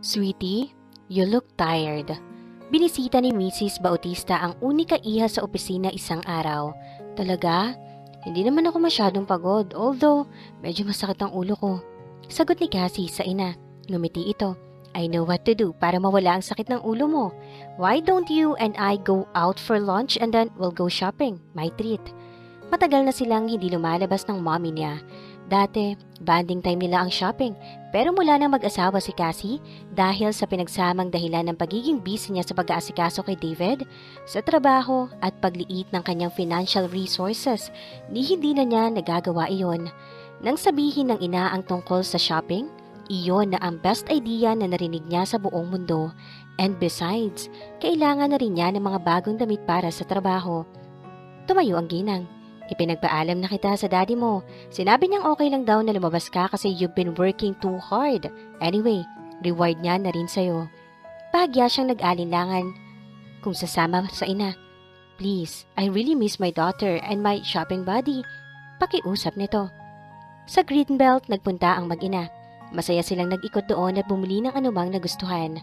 Sweetie, you look tired. Binisita ni Mrs. Bautista ang unika iha sa opisina isang araw. Talaga? Hindi naman ako masyadong pagod, although medyo masakit ang ulo ko. Sagot ni Cassie sa ina. Ngumiti ito. I know what to do para mawala ang sakit ng ulo mo. Why don't you and I go out for lunch and then we'll go shopping? My treat. Matagal na silang hindi lumalabas ng mommy niya. Dati, banding time nila ang shopping. Pero mula nang mag-asawa si Cassie, dahil sa pinagsamang dahilan ng pagiging busy niya sa pag-aasikaso kay David, sa trabaho at pagliit ng kanyang financial resources, hindi na niya nagagawa iyon. Nang sabihin ng ina ang tungkol sa shopping, iyon na ang best idea na narinig niya sa buong mundo. And besides, kailangan na rin niya ng mga bagong damit para sa trabaho. Tumayo ang ginang. Ipinagpaalam na kita sa daddy mo. Sinabi niyang okay lang daw na lumabas ka kasi you've been working too hard. Anyway, reward niya na rin sa'yo. Bahagya siyang nag-alinlangan kung sasama sa ina. Please, I really miss my daughter and my shopping buddy. Pakiusap nito. Sa Greenbelt, nagpunta ang mag-ina. Masaya silang nag-ikot doon at bumili ng anumang nagustuhan.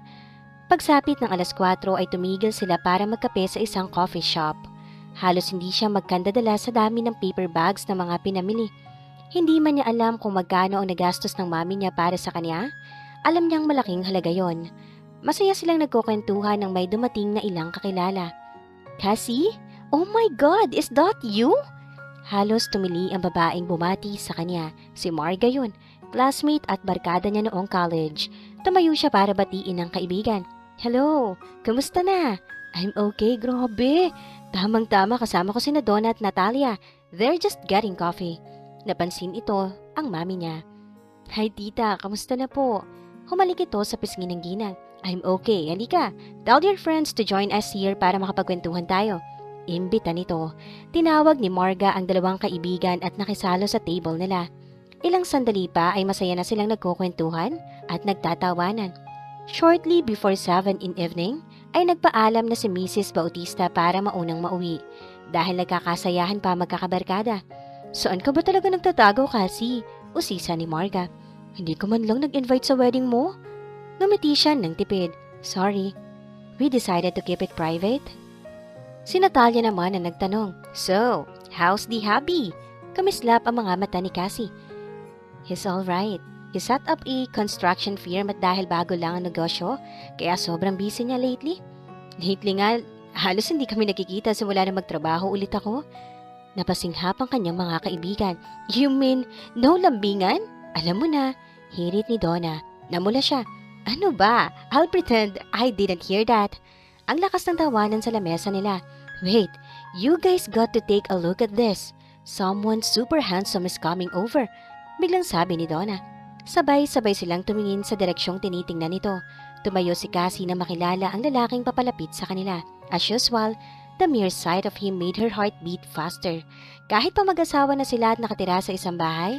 Pagsapit ng alas 4 ay tumigil sila para magkape sa isang coffee shop. Halos hindi siya magkandadala sa dami ng paper bags na mga pinamili. Hindi man niya alam kung magkano ang nagastos ng mami niya para sa kanya. Alam niyang malaking halaga yon. Masaya silang nagkukwentuhan ng may dumating na ilang kakilala. Cassie? Oh my God, is that you? Halos tumili ang babaeng bumati sa kanya. Si Marga yun, classmate at barkada niya noong college. Tumayo siya para batiin ang kaibigan. Hello, kamusta na? I'm okay, grabe. Tamang-tama kasama ko sina Donna at Natalia. They're just getting coffee. Napansin ito ang mami niya. Hi tita, kamusta na po? Humalik ito sa pisngi ng ginang. I'm okay, halika. Tell your friends to join us here para makapagkwentuhan tayo. Imbita nito. Tinawag ni Marga ang dalawang kaibigan at nakisalo sa table nila. Ilang sandali pa ay masaya na silang nagkukwentuhan at nagtatawanan. Shortly before 7 in evening, ay nagpaalam na si Mrs. Bautista para maunang mauwi dahil nagkakasayahan pa magkakabarkada. Saan ka ba talaga nagtatago, Cassie? Usisa ni Marga. Hindi ko man lang nag-invite sa wedding mo? Ngumiti siya ng tipid. Sorry. We decided to keep it private. Si Natalia naman ang nagtanong. So, how's the hubby? Kamislap ang mga mata ni Cassie. He's alright. He set up a construction firm at dahil bago lang ang negosyo, kaya sobrang busy niya lately. Lately nga, halos hindi kami nakikita simula na magtrabaho ulit ako. Napasinghap ang kanyang mga kaibigan. You mean, no lambingan? Alam mo na, hirit ni Donna. Namula siya. Ano ba? I'll pretend I didn't hear that. Ang lakas ng tawanan sa lamesa nila. Wait, you guys got to take a look at this. Someone super handsome is coming over. Biglang sabi ni Donna. Sabay-sabay silang tumingin sa direksyong tinitingnan nito. Tumayo si Cassie na makilala ang lalaking papalapit sa kanila. As usual, the mere sight of him made her heart beat faster. Kahit pa mag-asawa na sila at nakatira sa isang bahay.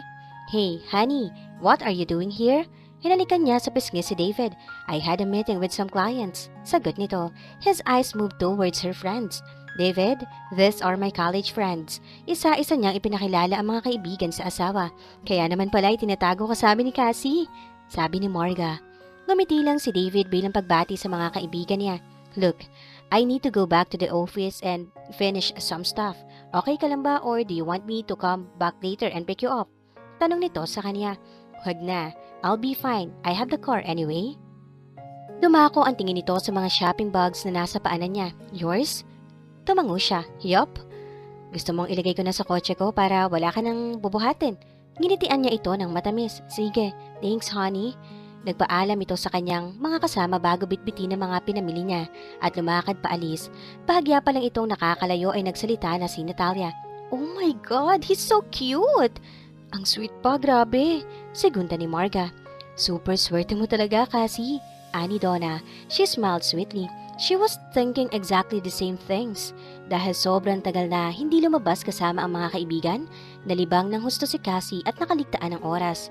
Hey, honey, what are you doing here? Hinalikan niya sa pisngi si David. I had a meeting with some clients. Sagot nito. His eyes moved towards her friends. David, these are my college friends. Isa-isa niyang ipinakilala ang mga kaibigan sa asawa. Kaya naman pala itinatago kasama ni Cassie. Sabi ni Marga. Ngumiti lang si David bilang pagbati sa mga kaibigan niya. Look, I need to go back to the office and finish some stuff. Okay ka lang ba or do you want me to come back later and pick you up? Tanong nito sa kanya. Huwag na, I'll be fine. I have the car anyway. Dumako ang tingin nito sa mga shopping bags na nasa paanan niya. Yours? Tumango siya. Yup. Gusto mong ilagay ko na sa kotse ko para wala ka nang bubuhatin. Nginitian niya ito ng matamis. Sige, thanks honey. Nagpaalam ito sa kanyang mga kasama bago bitbitin ang mga pinamili niya at lumakad paalis. Bahagya pa lang itong nakakalayo ay nagsalita na si Natalia. Oh my God, he's so cute! Ang sweet pa, grabe. Segunda ni Marga. Super swerte mo talaga, Cassie. Ani Donna. She smiled sweetly. She was thinking exactly the same things. Dahil sobrang tagal na hindi lumabas kasama ang mga kaibigan, nalibang ng husto si Cassie at nakaligtaan ng oras.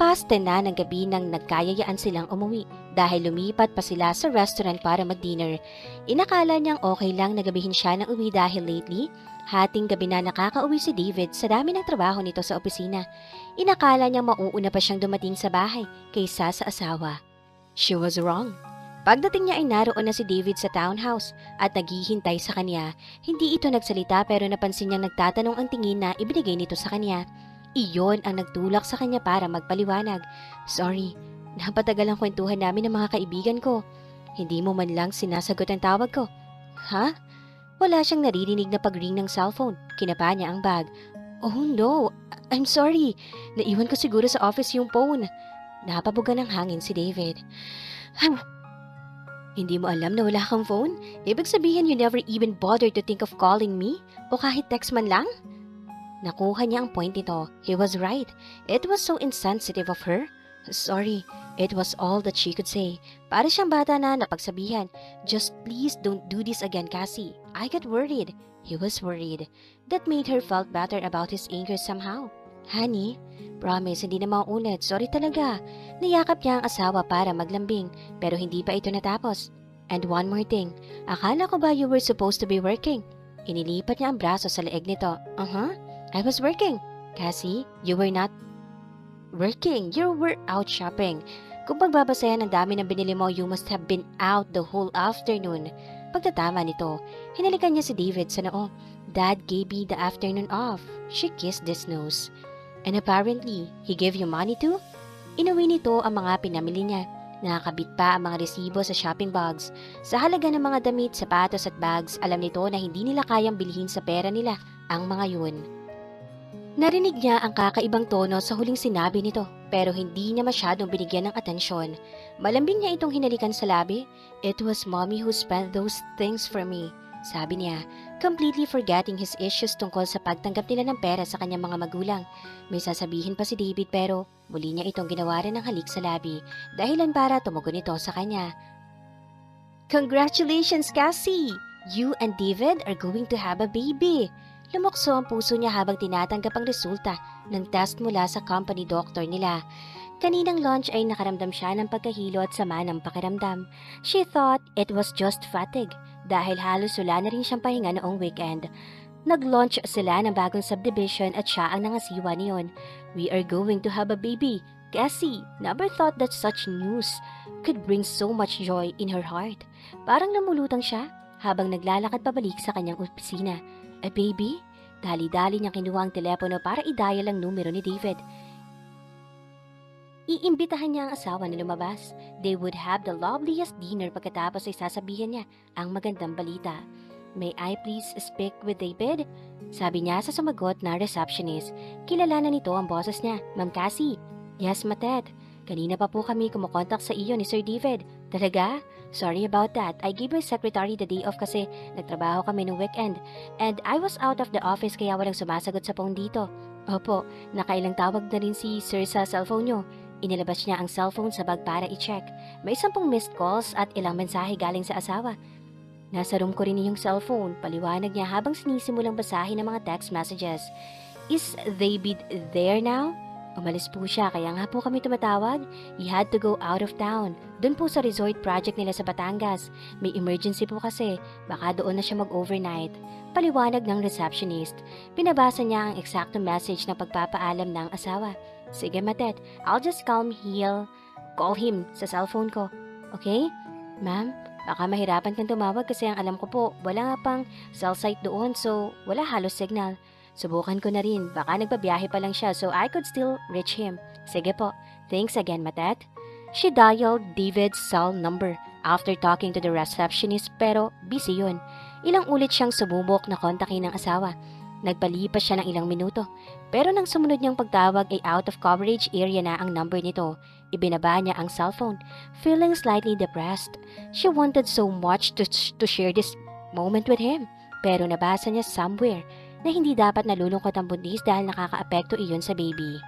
Past 10 na ng gabi nang nagkayayaan silang umuwi dahil lumipat pa sila sa restaurant para mag-dinner. Inakala niyang okay lang na gabihin siya ng uwi dahil lately, hating gabi na nakakauwi si David sa dami ng trabaho nito sa opisina. Inakala niyang mauuna pa siyang dumating sa bahay kaysa sa asawa. She was wrong. Pagdating niya ay naroon na si David sa townhouse at naghihintay sa kanya. Hindi ito nagsalita pero napansin niyang nagtatanong ang tingin na ibinigay nito sa kanya. Iyon ang nagtulak sa kanya para magpaliwanag. Sorry, napatagal ang kwentuhan namin ng mga kaibigan ko. Hindi mo man lang sinasagot ang tawag ko. Ha? Wala siyang naririnig na pag-ring ng cellphone. Kinapa niya ang bag. Oh no, I'm sorry. Naiwan ko siguro sa office yung phone. Napabuga ng hangin si David. Hindi mo alam na wala kang phone? Ibig sabihin you never even bothered to think of calling me? O kahit text man lang? Nakuha niya ang point nito. He was right. It was so insensitive of her. Sorry, it was all that she could say. Para siyang bata na napagsabihan. Just please don't do this again, Cassie. I got worried. He was worried. That made her felt better about his anger somehow. Honey, promise hindi na mauulit. Sorry talaga. Niyakap niya ang asawa para maglambing, pero hindi pa ito natapos. And one more thing, akala ko ba you were supposed to be working? Inilipat niya ang braso sa leeg nito. I was working. Cassie, you were not working. You were out shopping. Kung pagbabasayan ang dami ng binili mo, you must have been out the whole afternoon. Pagtatama nito, hinalikan niya si David sa noo. Dad gave me the afternoon off. She kissed his nose. And apparently, he gave you money too? Inuwi nito ang mga pinamili niya. Nakakabit pa ang mga resibo sa shopping bags. Sa halaga ng mga damit, sapatos at bags, alam nito na hindi nila kayang bilhin sa pera nila ang mga yun. Narinig niya ang kakaibang tono sa huling sinabi nito, pero hindi niya masyadong binigyan ng atensyon. Malambing niya itong hinalikan sa labi. It was mommy who spent those things for me, sabi niya, completely forgetting his issues tungkol sa pagtanggap nila ng pera sa kanyang mga magulang. May sasabihin pa si David pero muli niya itong ginawaran ng halik sa labi, dahilan para tumugon ito sa kanya. Congratulations, Cassie! You and David are going to have a baby! Lumukso ang puso niya habang tinatanggap ang resulta ng test mula sa company doctor nila. Kaninang lunch ay nakaramdam siya ng pagkahilo at sama ng pakiramdam. She thought it was just fatigue dahil halos wala na rin siyang pahinga noong weekend. Nag-launch sila ng bagong subdivision at siya ang nangasiwa niyon. We are going to have a baby. Cassie never thought that such news could bring so much joy in her heart. Parang namulutang siya habang naglalakad pabalik sa kanyang opisina. A baby? Dali-dali niyang kinuha ang telepono para i-dial ang numero ni David. Iimbitahan niya ang asawa na lumabas. They would have the loveliest dinner pagkatapos ay sasabihin niya ang magandang balita. May I please speak with David? Sabi niya sa sumagot na receptionist. Kilala na nito ang boses niya. Ma'am Cassie. Yes, Matet. Kanina pa po kami kumukontak sa iyo ni Sir David. Talaga? Sorry about that. I gave my secretary the day off kasi nagtrabaho kami noong weekend. And I was out of the office kaya walang sumasagot sa phone dito. Opo, nakailang tawag na rin si Sir sa cellphone niyo. Inilabas niya ang cellphone sa bag para i-check. May 10 missed calls at ilang mensahe galing sa asawa. Nasa room ko rin yung cellphone, paliwanag niya habang sinisimulang basahin ang mga text messages. Is David there now? Umalis po siya kaya nga po kami tumatawag. He had to go out of town. Doon po sa resort project nila sa Batangas. May emergency po kasi. Baka doon na siya mag-overnight. Paliwanag ng receptionist. Pinabasa niya ang eksaktong message na pagpapaalam ng asawa. Sige Matet, I'll just call him sa cellphone ko. Okay? Ma'am, baka mahirapan kang tumawag kasi ang alam ko po, wala nga pang cell site doon so wala halos signal. Subukan ko na rin, baka nagbabiyahe pa lang siya so I could still reach him. Sige po, thanks again Matet. She dialed David's cell number after talking to the receptionist pero busy yun. Ilang ulit siyang sumubok na kontakin ng asawa. Nagpalipas siya ng ilang minuto. Pero nang sumunod niyang pagtawag ay out of coverage area na ang number nito. Ibinaba niya ang cellphone, feeling slightly depressed. She wanted so much to share this moment with him. Pero nabasa niya somewhere na hindi dapat nalulungkot ang buntis dahil nakakaapekto iyon sa baby.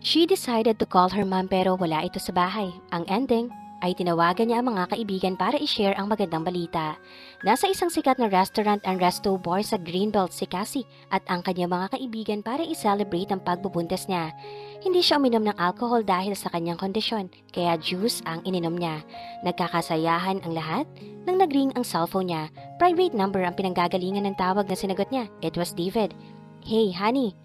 She decided to call her mom pero wala ito sa bahay. Ang ending ay tinawagan niya ang mga kaibigan para i-share ang magandang balita. Nasa isang sikat na restaurant and resto bar sa Greenbelt si Cassie at ang kanyang mga kaibigan para i-celebrate ang pagbubuntis niya. Hindi siya uminom ng alcohol dahil sa kanyang kondisyon, kaya juice ang ininom niya. Nagkakasayahan ang lahat nang nagring ang cellphone niya. Private number ang pinanggagalingan ng tawag na sinagot niya. It was David. Hey, honey.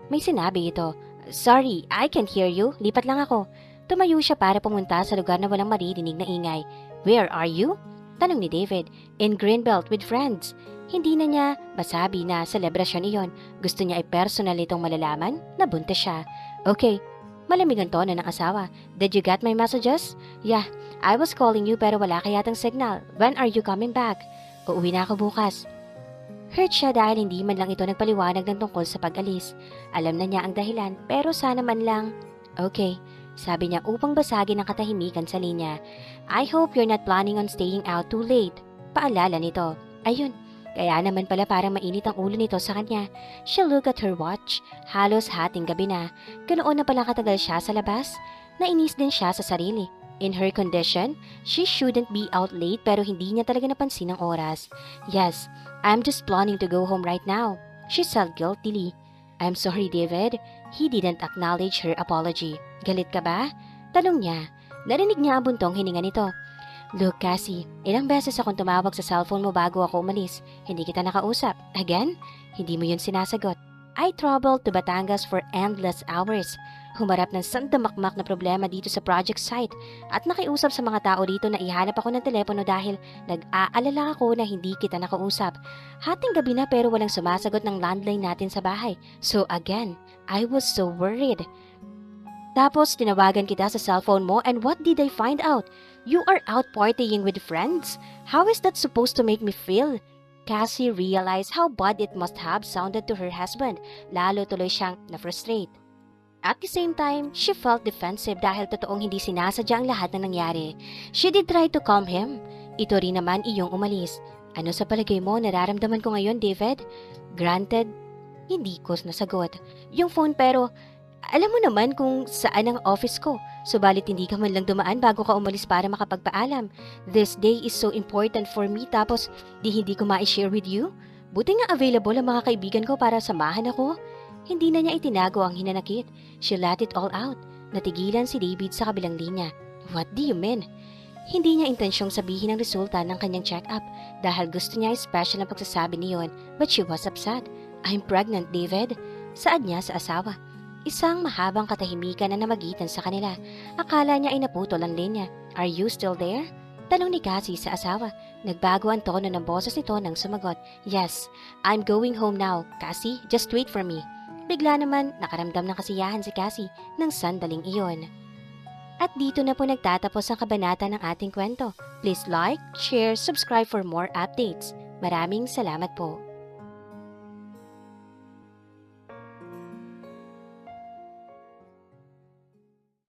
May sinabi ito. Sorry, I can't hear you. Lipat lang ako. Tumayo siya para pumunta sa lugar na walang maririnig na ingay. Where are you? Tanong ni David. In Greenbelt with friends. Hindi na niya masabi na selebrasyon iyon. Gusto niya ay personal itong malalaman na buntis siya. Okay, malamig ang tono ng asawa. Did you get my messages? Yeah, I was calling you pero wala ka yatang signal. When are you coming back? Uuwi na ako bukas. Hurt siya dahil hindi man lang ito nagpaliwanag ng tungkol sa pag-alis. Alam na niya ang dahilan pero sana man lang. Okay, sabi niya upang basagin ang katahimikan sa linya. I hope you're not planning on staying out too late. Paalala nito. Ayun, kaya naman pala parang mainit ang ulo nito sa kanya. She looked at her watch. Halos hating gabi na. Ganoon na pala katagal siya sa labas. Nainis din siya sa sarili. In her condition, she shouldn't be out late pero hindi niya talaga napansin ang oras. Yes, I'm just planning to go home right now. She said guiltily. I'm sorry, David. He didn't acknowledge her apology. Galit ka ba? Tanong niya. Narinig niya ang buntong hininga nito. Look, Cassie, ilang beses akong tumawag sa cellphone mo bago ako umalis. Hindi kita nakausap. Again? Hindi mo yun sinasagot. I traveled to Batangas for endless hours. Humarap ng sandamakmak na problema dito sa project site at nakiusap sa mga tao dito na ihanap ako ng telepono dahil nag-aalala ako na hindi kita nakausap. Hating gabi na pero walang sumasagot ng landline natin sa bahay. So again, I was so worried. Tapos tinawagan kita sa cellphone mo and what did I find out? You are out partying with friends? How is that supposed to make me feel? Cassie realized how bad it must have sounded to her husband. Lalo tuloy siyang na-frustrate. At the same time, she felt defensive dahil totoong hindi sinasadya ang lahat na nangyari. She did try to calm him. Ito rin naman iyong umalis. Ano sa palagay mo nararamdaman ko ngayon, David? Granted, hindi ko nasagot. Yung phone pero, alam mo naman kung saan ang office ko. Subalit hindi ka man lang dumaan bago ka umalis para makapagpaalam. This day is so important for me tapos hindi ko ma-share with you. Buti nga available ang mga kaibigan ko para samahan ako. Hindi na niya itinago ang hinanakit. She let it all out. Natigilan si David sa kabilang linya. What do you mean? Hindi niya intensyong sabihin ang resulta ng kanyang check-up dahil gusto niya special ang pagsasabi niyon but she was upset. I'm pregnant, David. Saad niya sa asawa. Isang mahabang katahimikan na namagitan sa kanila. Akala niya ay naputol ang linya. Are you still there? Tanong ni Cassie sa asawa. Nagbago ang tono ng boses nito nang sumagot. Yes, I'm going home now. Cassie, just wait for me. Bigla naman nakaramdam ng kasiyahan si Cassie ng sandaling iyon. At dito na po nagtatapos ang kabanata ng ating kwento. Please like, share, subscribe for more updates. Maraming salamat po.